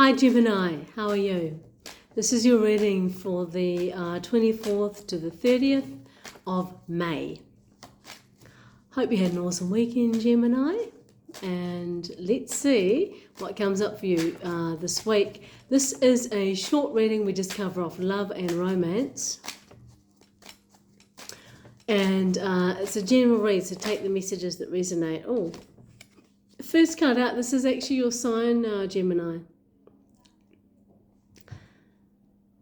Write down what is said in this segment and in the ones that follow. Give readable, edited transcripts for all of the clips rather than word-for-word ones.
Hi Gemini, how are you? This is your reading for the 24th to the 30th of May. Hope you had an awesome weekend, Gemini. And let's see what comes up for you this week. This is a short reading. We just cover off love and romance. And it's a general read, so take the messages that resonate. Oh, first card out, this is actually your sign, Gemini.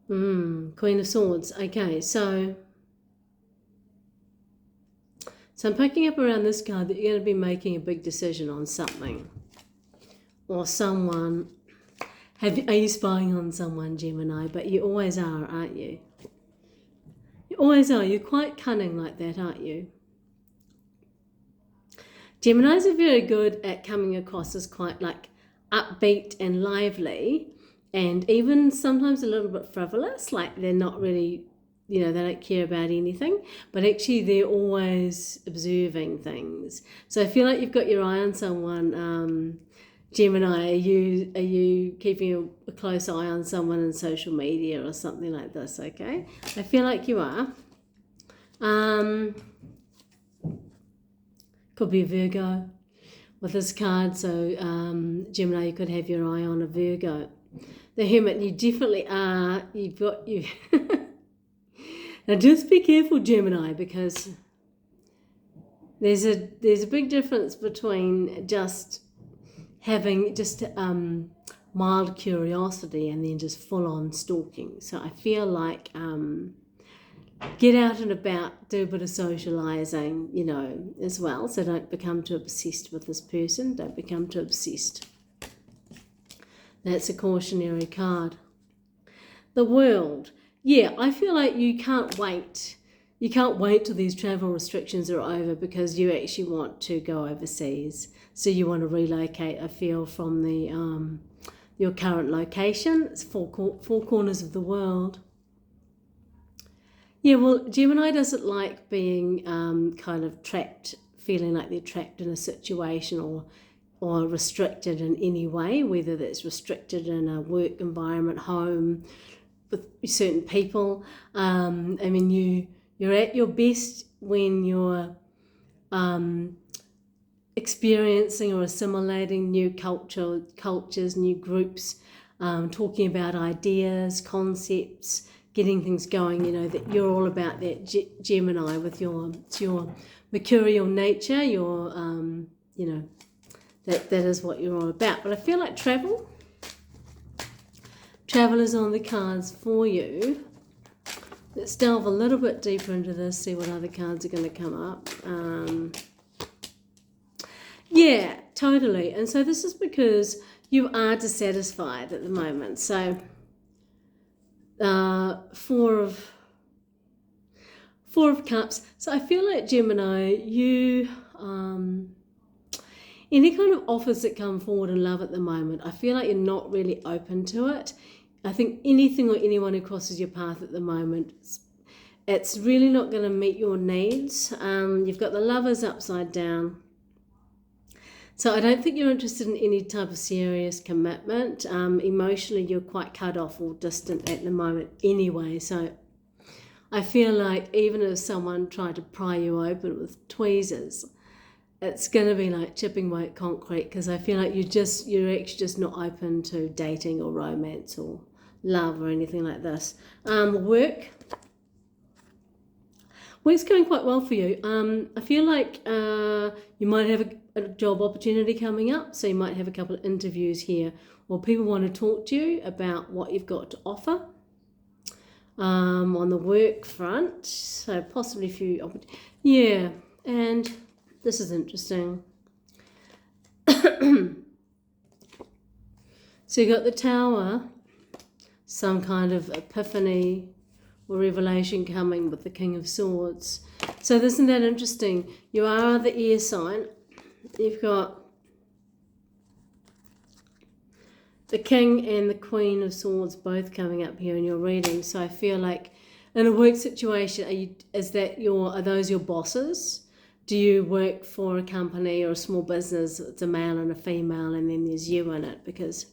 Queen of Swords. Okay, so I'm picking up around this card that you're going to be making a big decision on something or someone. Are you spying on someone, Gemini? But you always are, aren't you? You always are. You're quite cunning like that, aren't you? Geminis are very good at coming across as quite like upbeat and lively, and even sometimes a little bit frivolous, like they're not really, they don't care about anything, but actually they're always observing things. So I feel like you've got your eye on someone, Gemini. Are you keeping a close eye on someone in social media or something like this, okay? I feel like you are. Could be a Virgo with this card, so Gemini, you could have your eye on a Virgo. The Hermit, you definitely are. You. Now just be careful, Gemini, because there's a big difference between just having mild curiosity and then just full on stalking. So I feel like get out and about, do a bit of socializing, as well. So don't become too obsessed with this person. Don't become too obsessed. That's a cautionary card. The World. Yeah, I feel like you can't wait. You can't wait till these travel restrictions are over because you actually want to go overseas. So you want to relocate, I feel, from the your current location. It's four corners of the world. Yeah, well, Gemini doesn't like being kind of trapped, feeling like they're trapped in a situation or restricted in any way, whether that's restricted in a work environment, home, with certain people. I mean, you're at your best when you're experiencing or assimilating new cultures, new groups, talking about ideas, concepts, getting things going. That you're all about that, Gemini, with your mercurial nature. Your that is what you're all about. But I feel like travel is on the cards for you. Let's delve a little bit deeper into this, see what other cards are going to come up. Yeah, totally. And so this is because you are dissatisfied at the moment. So Four of Cups. So I feel like, Gemini, you any kind of offers that come forward in love at the moment, I feel like you're not really open to it. I think anything or anyone who crosses your path at the moment, it's really not going to meet your needs. You've got the Lovers upside down. So I don't think you're interested in any type of serious commitment. Emotionally, you're quite cut off or distant at the moment anyway. So I feel like even if someone tried to pry you open with tweezers, it's going to be like chipping away at concrete, because I feel like you're actually just not open to dating or romance or love or anything like this. Work's going quite well for you. I feel like you might have a job opportunity coming up, so you might have a couple of interviews here, or people want to talk to you about what you've got to offer on the work front. So possibly a few opportunities. Yeah, and this is interesting. So you got the Tower, some kind of epiphany or revelation coming with the King of Swords. So isn't that interesting? You are the air sign. You've got the King and the Queen of Swords both coming up here in your reading. So I feel like in a work situation, are those your bosses? Do you work for a company or a small business? It's a male and a female, and then there's you in it, because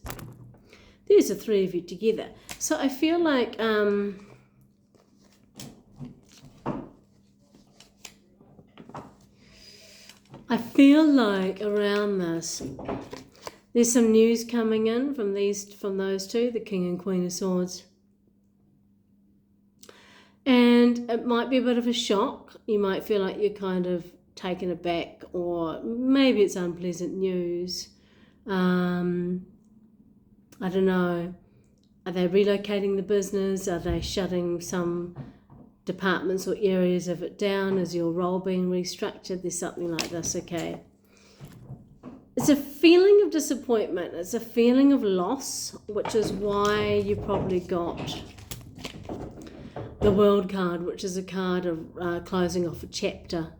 There's the three of you together. So I feel like around this, there's some news coming in from those two, the King and Queen of Swords. And it might be a bit of a shock. You might feel like you're kind of taken aback, or maybe it's unpleasant news. I don't know. Are they relocating the business? Are they shutting some departments or areas of it down? Is your role being restructured? There's something like this, okay? It's a feeling of disappointment. It's a feeling of loss, which is why you probably got the World card, which is a card of closing off a chapter.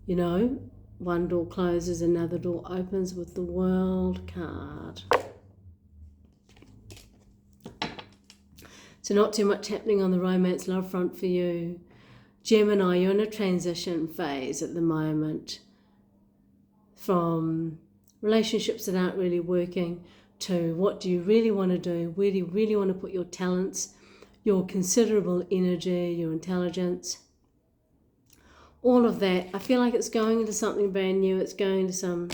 You know, one door closes, another door opens with the World card. So not too much happening on the romance love front for you. Gemini, you're in a transition phase at the moment from relationships that aren't really working to what do you really want to do, where do you really want to put your talents, your considerable energy, your intelligence, all of that. I feel like it's going into something brand new. It's going into some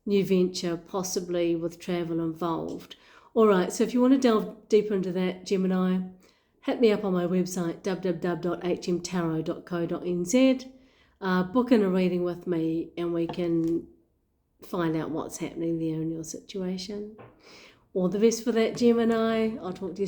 new venture, possibly with travel involved. All right, so if you want to delve deeper into that, Gemini, hit me up on my website, www.hmtarot.co.nz. Book in a reading with me and we can find out what's happening there in your situation. All the best for that, Gemini. I'll talk to you soon.